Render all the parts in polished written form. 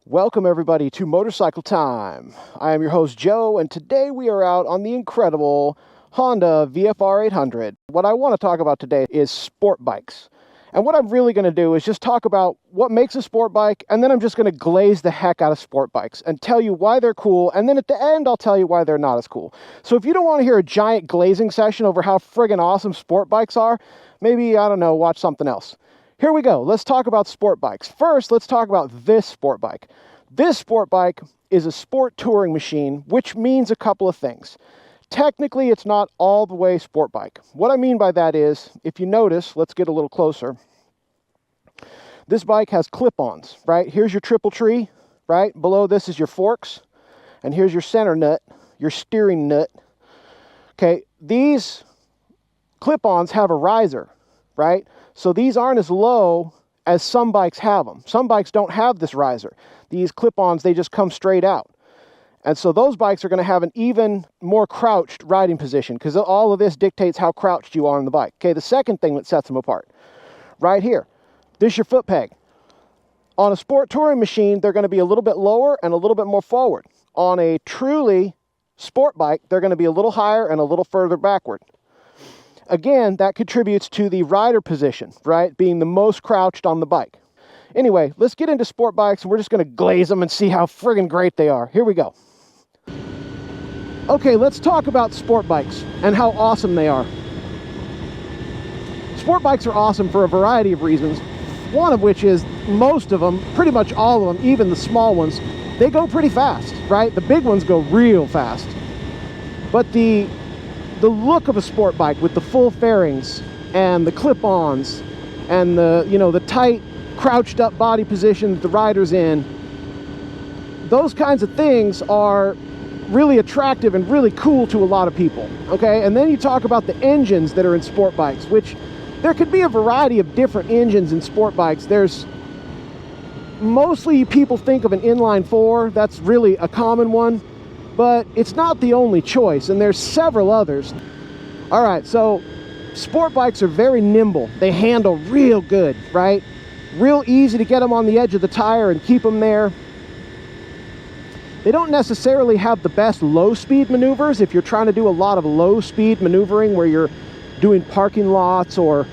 Welcome everybody to Motorcycle Time. I am your host Joe, and today we are out on the incredible Honda VFR800. What I want to talk about today is sport bikes. And what I'm really going to do is just talk about what makes a sport bike, and then I'm just going to glaze the heck out of sport bikes and tell you why they're cool, and then at the end I'll tell you why they're not as cool. So if you don't want to hear a giant glazing session over how friggin' awesome sport bikes are, maybe, I don't know, watch something else. Here we go. Let's talk about sport bikes. First, let's talk about this sport bike. This sport bike is a sport touring machine, which means a couple of things. Technically, it's not all the way sport bike. What I mean by that is, if you notice, let's get a little closer. This bike has clip-ons, right? Here's your triple tree, right? Below this is your forks, and here's your center nut, your steering nut. Okay, these clip-ons have a riser, right? So these aren't as low as some bikes have them. Some bikes don't have this riser. These clip-ons, they just come straight out. And so those bikes are going to have an even more crouched riding position because all of this dictates how crouched you are on the bike. Okay, the second thing that sets them apart, right here, this is your foot peg. On a sport touring machine, they're going to be a little bit lower and a little bit more forward. On a truly sport bike, they're going to be a little higher and a little further backward. Again, that contributes to the rider position, right? Being the most crouched on the bike. Anyway, let's get into sport bikes, and we're just going to glaze them and see how friggin' great they are. Here we go. Okay, let's talk about sport bikes and how awesome they are. Sport bikes are awesome for a variety of reasons. One of which is most of them, pretty much all of them, even the small ones, they go pretty fast, right? The big ones go real fast. But the look of a sport bike with the full fairings and the clip-ons and the tight crouched up body position that the rider's in, those kinds of things are really attractive and really cool to a lot of people, okay? And then you talk about the engines that are in sport bikes, which there could be a variety of different engines in sport bikes. There's mostly people think of an inline four. That's really a common one. But it's not the only choice, and there's several others. All right, so sport bikes are very nimble. They handle real good, right? Real easy to get them on the edge of the tire and keep them there. They don't necessarily have the best low-speed maneuvers if you're trying to do a lot of low-speed maneuvering where you're doing parking lots or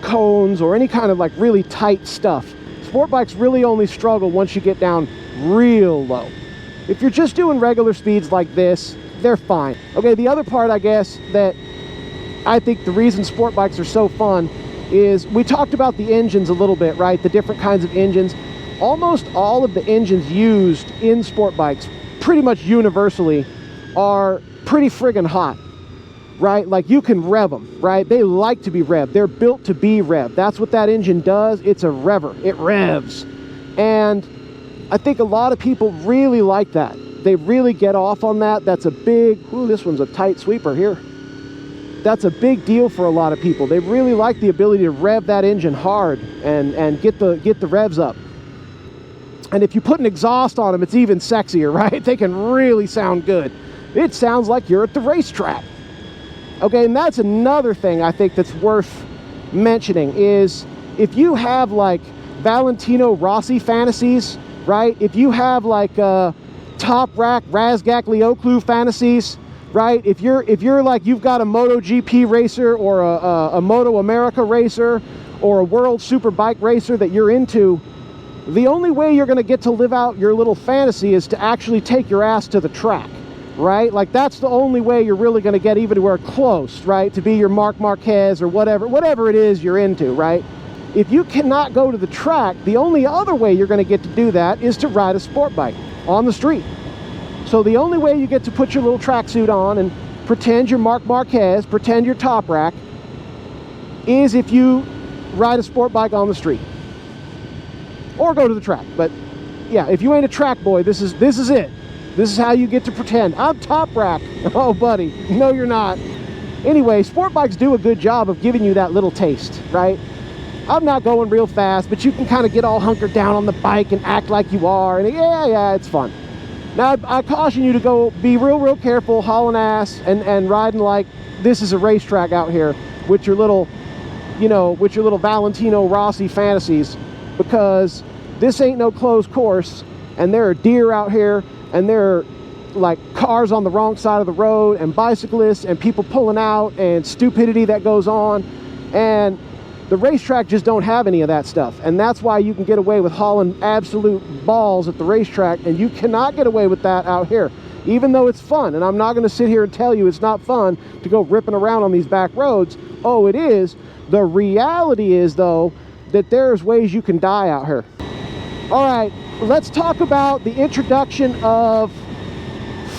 cones or any kind of like really tight stuff. Sport bikes really only struggle once you get down real low. If you're just doing regular speeds like this, they're fine. Okay, the other part, I guess, that I think the reason sport bikes are so fun is we talked about the engines a little bit, right? The different kinds of engines. Almost all of the engines used in sport bikes, pretty much universally, are pretty friggin' hot, right? Like you can rev them, right? They like to be revved. They're built to be revved. That's what that engine does. It's a rever. It revs. And I think a lot of people really like that. They really get off on that. That's a big, ooh, this one's a tight sweeper here. That's a big deal for a lot of people. They really like the ability to rev that engine hard and get the revs up. And if you put an exhaust on them, it's even sexier, right? They can really sound good. It sounds like you're at the racetrack. Okay, and that's another thing I think that's worth mentioning is if you have like Valentino Rossi fantasies, right? If you have like top rack Razgak-Lioklu fantasies, right? If you're like you've got a MotoGP racer or a Moto America racer or a World Superbike racer that you're into, the only way you're going to get to live out your little fantasy is to actually take your ass to the track, right? Like that's the only way you're really going to get anywhere close, right? To be your Marc Marquez or whatever it is you're into, right? If you cannot go to the track, the only other way you're going to get to do that is to ride a sport bike on the street. So the only way you get to put your little tracksuit on and pretend you're Marc Marquez, pretend you're Top Rack, is if you ride a sport bike on the street. Or go to the track. But yeah, if you ain't a track boy, this is it. This is how you get to pretend. I'm Top Rack. Oh, buddy. No, you're not. Anyway, sport bikes do a good job of giving you that little taste, right? I'm not going real fast, but you can kind of get all hunkered down on the bike and act like you are. And yeah, it's fun. Now, I caution you to go be real careful, hauling ass and riding like this is a racetrack out here with your little, with your little Valentino Rossi fantasies, because this ain't no closed course and there are deer out here, and there are like cars on the wrong side of the road, and bicyclists, and people pulling out, and stupidity that goes on. And the racetrack just don't have any of that stuff, and that's why you can get away with hauling absolute balls at the racetrack, and you cannot get away with that out here, even though it's fun. And I'm not going to sit here and tell you it's not fun to go ripping around on these back roads. Oh, it is. The reality is, though, that there's ways you can die out here. All right, let's talk about the introduction of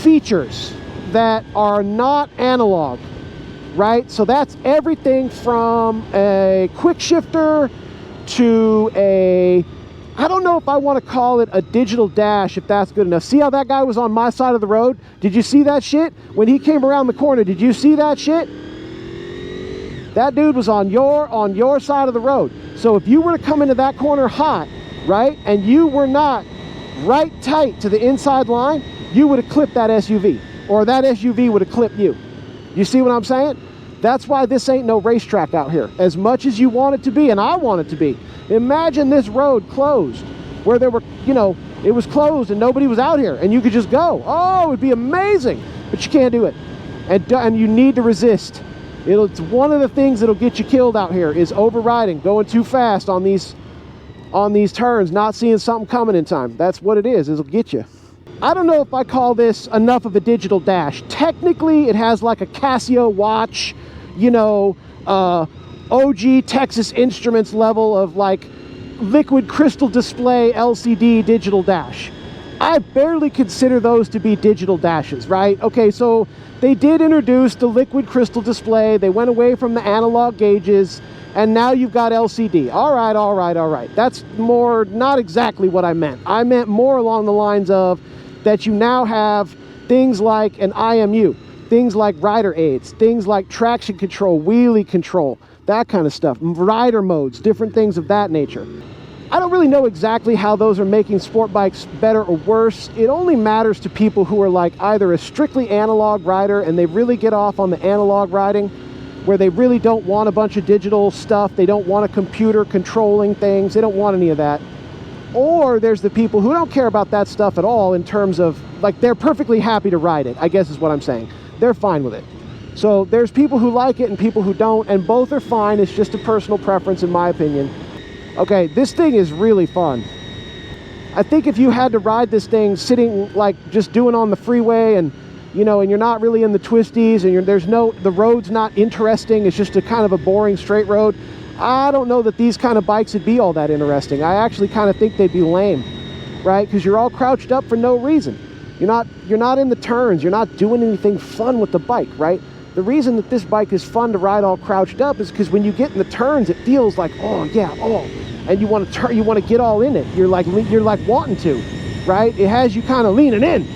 features that are not analog, right? So that's everything from a quick shifter to a, I don't know if I want to call it a digital dash, if that's good enough. See how that guy was on my side of the road? Did you see that shit? When he came around the corner, did you see that shit? That dude was on your side of the road. So if you were to come into that corner hot, right, and you were not right tight to the inside line, you would have clipped that SUV, or that SUV would have clipped you. You see what I'm saying? That's why this ain't no racetrack out here. As much as you want it to be, and I want it to be. Imagine this road closed, where there were, you know, it was closed and nobody was out here, and you could just go. Oh, it would be amazing, but you can't do it. And you need to resist. It's one of the things that'll get you killed out here, is overriding, going too fast on these turns, not seeing something coming in time. That's what it is. It'll get you. I don't know if I call this enough of a digital dash. Technically, it has like a Casio watch, you know, OG Texas Instruments level of like liquid crystal display LCD digital dash. I barely consider those to be digital dashes, right? Okay, so they did introduce the liquid crystal display. They went away from the analog gauges, and now you've got LCD. All right, all right, all right. That's more, not exactly what I meant. I meant more along the lines of that you now have things like an IMU, things like rider aids, things like traction control, wheelie control, that kind of stuff, rider modes, different things of that nature. I don't really know exactly how those are making sport bikes better or worse. It only matters to people who are like either a strictly analog rider and they really get off on the analog riding, where they really don't want a bunch of digital stuff, they don't want a computer controlling things, they don't want any of that. Or there's the people who don't care about that stuff at all, in terms of, like, they're perfectly happy to ride it, I guess is what I'm saying. They're fine with it. So there's people who like it and people who don't, and both are fine. It's just a personal preference, in my opinion. Okay, this thing is really fun. I think if you had to ride this thing sitting, like, just doing on the freeway, and, you know, and you're not really in the twisties, and the road's not interesting, it's just a kind of a boring straight road, I don't know that these kind of bikes would be all that interesting. I actually kind of think they'd be lame, right? Because you're all crouched up for no reason. You're not in the turns. You're not doing anything fun with the bike, right? The reason that this bike is fun to ride all crouched up is because when you get in the turns, it feels like, oh yeah, oh, and you want to turn, you want to get all in it. You're like wanting to, right? It has you kind of leaning in,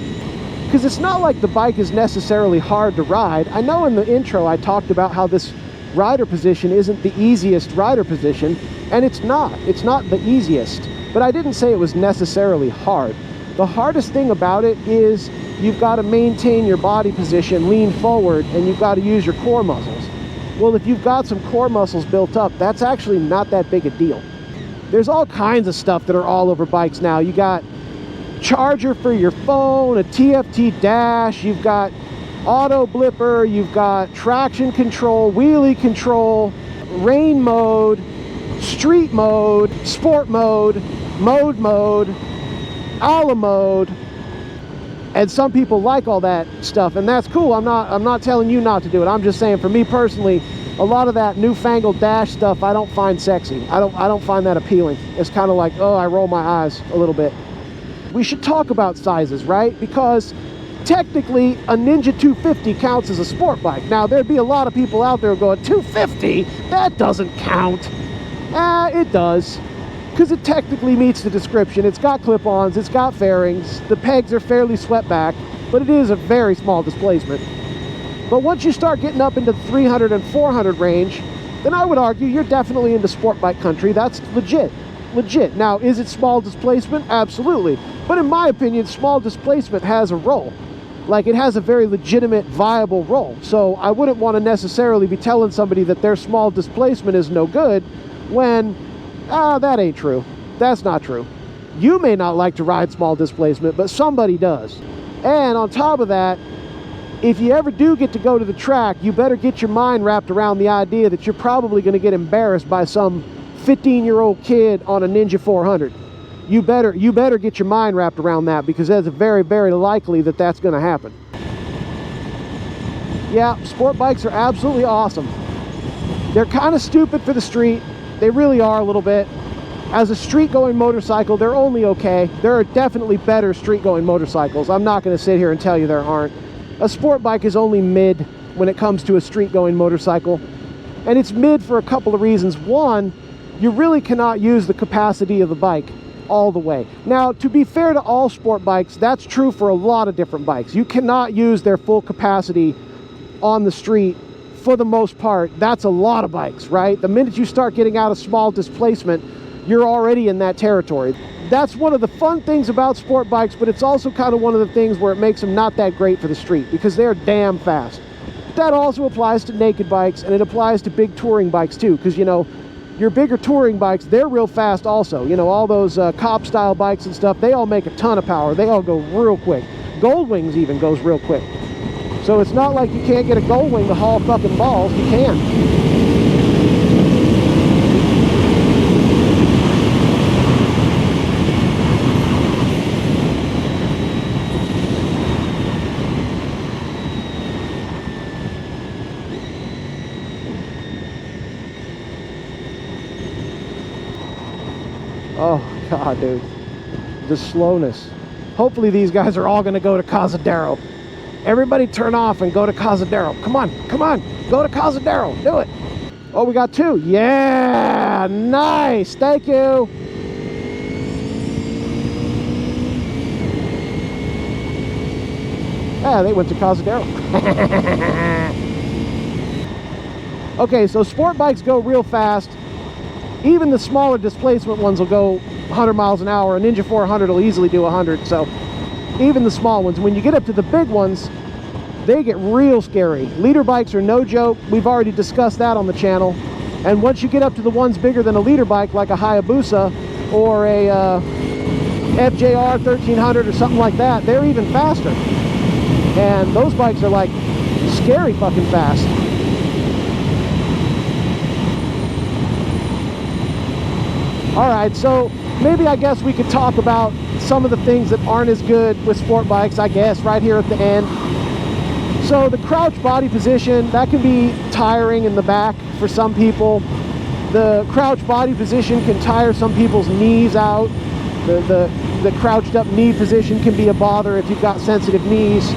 because it's not like the bike is necessarily hard to ride. I know in the intro I talked about how this rider position isn't the easiest rider position, and it's not the easiest, but I didn't say it was necessarily hard. The hardest thing about it is you've got to maintain your body position, lean forward, and you've got to use your core muscles. Well, if you've got some core muscles built up, that's actually not that big a deal. There's all kinds of stuff that are all over bikes now. You got charger for your phone, a TFT dash, you've got auto blipper, you've got traction control, wheelie control, rain mode, street mode, sport mode, mode, ala mode, and some people like all that stuff, and that's cool. I'm not telling you not to do it. I'm just saying, for me personally, a lot of that newfangled dash stuff I don't find sexy. I don't find that appealing. It's kind of like, oh, I roll my eyes a little bit. We should talk about sizes, right? Because technically a Ninja 250 counts as a sport bike. Now, there'd be a lot of people out there going, 250? That doesn't count. It does, because it technically meets the description. It's got clip-ons, it's got fairings, the pegs are fairly swept back, but it is a very small displacement. But once you start getting up into the 300 and 400 range, then I would argue you're definitely into sport bike country. That's legit. Now, is it small displacement? Absolutely. But in my opinion, small displacement has a role. Like, it has a very legitimate, viable role. So I wouldn't want to necessarily be telling somebody that their small displacement is no good when, that ain't true. That's not true. You may not like to ride small displacement, but somebody does. And on top of that, if you ever do get to go to the track, you better get your mind wrapped around the idea that you're probably going to get embarrassed by some 15-year-old kid on a Ninja 400. You better get your mind wrapped around that, because it's very, very likely that that's going to happen. Yeah, sport bikes are absolutely awesome. They're kind of stupid for the street. They really are a little bit. As a street-going motorcycle, they're only okay. There are definitely better street-going motorcycles. I'm not going to sit here and tell you there aren't. A sport bike is only mid when it comes to a street-going motorcycle. And it's mid for a couple of reasons. One, you really cannot use the capacity of the bike all the way. Now, to be fair to all sport bikes, that's true for a lot of different bikes. You cannot use their full capacity on the street for the most part. That's a lot of bikes, right? The minute you start getting out of small displacement, you're already in that territory. That's one of the fun things about sport bikes, but it's also kind of one of the things where it makes them not that great for the street, because they're damn fast. That also applies to naked bikes, and it applies to big touring bikes too, because, you know, your bigger touring bikes, they're real fast also. You know, all those cop style bikes and stuff, they all make a ton of power. They all go real quick. Goldwings even goes real quick. So it's not like you can't get a Goldwing to haul fucking balls. You can. Oh, God, dude. The slowness. Hopefully these guys are all going to go to Cazadero. Everybody turn off and go to Cazadero. Come on, come on. Go to Cazadero. Do it. Oh, we got two. Yeah, nice. Thank you. Yeah, they went to Cazadero. Okay, so sport bikes go real fast. Even the smaller displacement ones will go 100 miles an hour. A Ninja 400 will easily do 100. So even the small ones, when you get up to the big ones, they get real scary. Leader bikes are no joke. We've already discussed that on the channel. And once you get up to the ones bigger than a leader bike, like a Hayabusa or a FJR 1300 or something like that, they're even faster. And those bikes are like scary fucking fast. All right, so maybe I guess we could talk about some of the things that aren't as good with sport bikes, I guess, right here at the end. So the crouch body position, that can be tiring in the back for some people. The crouch body position can tire some people's knees out. The crouched up knee position can be a bother if you've got sensitive knees.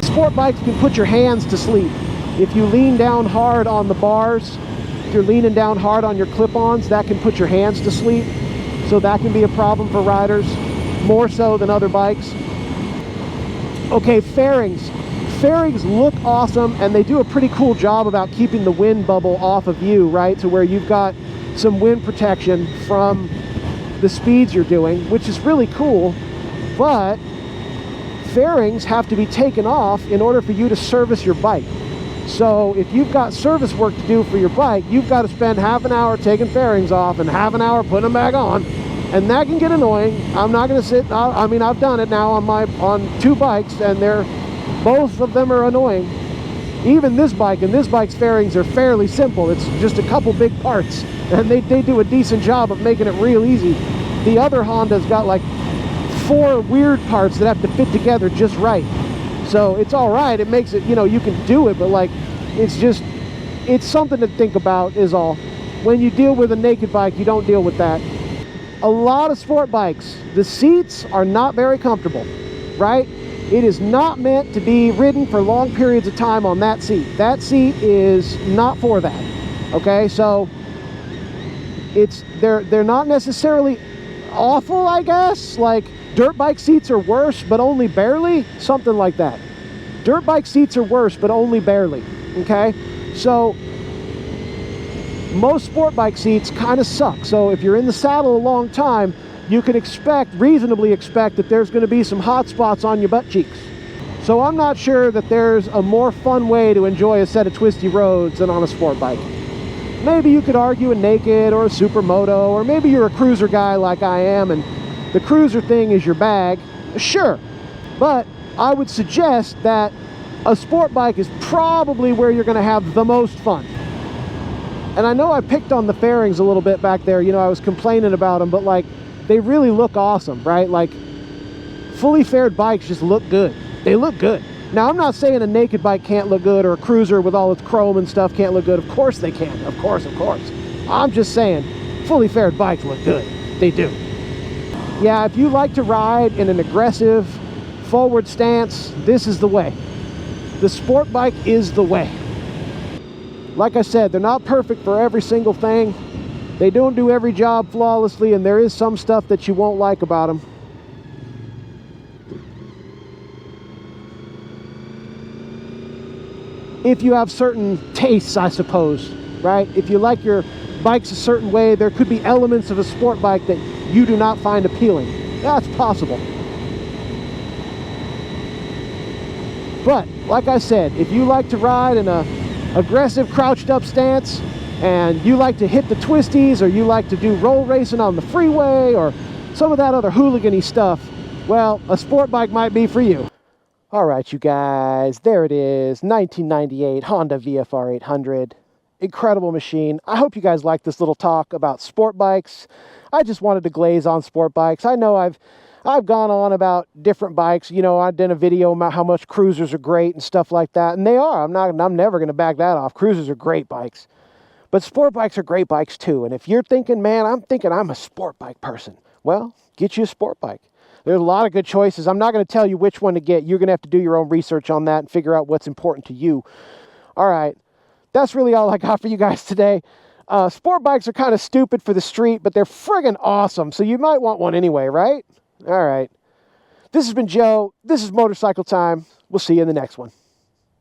Sport bikes can put your hands to sleep. If you lean down hard on the bars, if you're leaning down hard on your clip-ons, that can put your hands to sleep. So that can be a problem for riders, more so than other bikes. Okay, fairings. Fairings look awesome, and they do a pretty cool job about keeping the wind bubble off of you, right? To where you've got some wind protection from the speeds you're doing, which is really cool. But fairings have to be taken off in order for you to service your bike. So if you've got service work to do for your bike, you've got to spend half an hour taking fairings off and half an hour putting them back on. And that can get annoying. I'm not going to sit, I mean, I've done it now on two bikes, and both of them are annoying. Even this bike, and this bike's fairings are fairly simple. It's just a couple big parts, and they do a decent job of making it real easy. The other Honda's got like 4 weird parts that have to fit together just right. So it's all right. It makes it, you know, you can do it, but like, it's something to think about is all. When you deal with a naked bike, you don't deal with that. A lot of sport bikes, the seats are not very comfortable, right? It is not meant to be ridden for long periods of time on that seat. That seat is not for that, okay? So they're not necessarily awful, I guess. Like, dirt bike seats are worse, but only barely, something like that. Dirt bike seats are worse, but only barely, okay? So most sport bike seats kind of suck. So if you're in the saddle a long time, you can reasonably expect that there's going to be some hot spots on your butt cheeks. So I'm not sure that there's a more fun way to enjoy a set of twisty roads than on a sport bike. maybe you could argue a naked or a supermoto, or maybe you're a cruiser guy like I am and the cruiser thing is your bag. Sure, but I would suggest that a sport bike is probably where you're going to have the most fun. And I know I picked on the fairings a little bit back there, you know, I was complaining about them, but like, they really look awesome, right? Like, fully faired bikes just look good. They look good. Now, I'm not saying a naked bike can't look good, or a cruiser with all its chrome and stuff can't look good. Of course they can. Of course, of course. I'm just saying, fully faired bikes look good. They do. Yeah, if you like to ride in an aggressive, forward stance, this is the way. The sport bike is the way. Like I said, they're not perfect for every single thing. They don't do every job flawlessly, and there is some stuff that you won't like about them. If you have certain tastes, I suppose, right? If you like your bikes a certain way, there could be elements of a sport bike that you do not find appealing. That's possible. But, like I said, if you like to ride in a aggressive crouched up stance, and you like to hit the twisties, or you like to do roll racing on the freeway, or some of that other hooligan-y stuff, well, a sport bike might be for you. All right, you guys, there it is, 1998 Honda VFR800. Incredible machine. I hope you guys like this little talk about sport bikes. I just wanted to glaze on sport bikes. I know I've gone on about different bikes. You know, I did a video about how much cruisers are great and stuff like that, and they are. I'm never going to back that off. Cruisers are great bikes. But sport bikes are great bikes too. And if you're thinking, man, I'm a sport bike person, well, get you a sport bike. There's a lot of good choices. I'm not going to tell you which one to get. You're going to have to do your own research on that and figure out what's important to you. All right. That's really all I got for you guys today. Sport bikes are kind of stupid for the street, but they're friggin' awesome. So you might want one anyway, right? All right. This has been Joe. This is Motorcycle Time. We'll see you in the next one.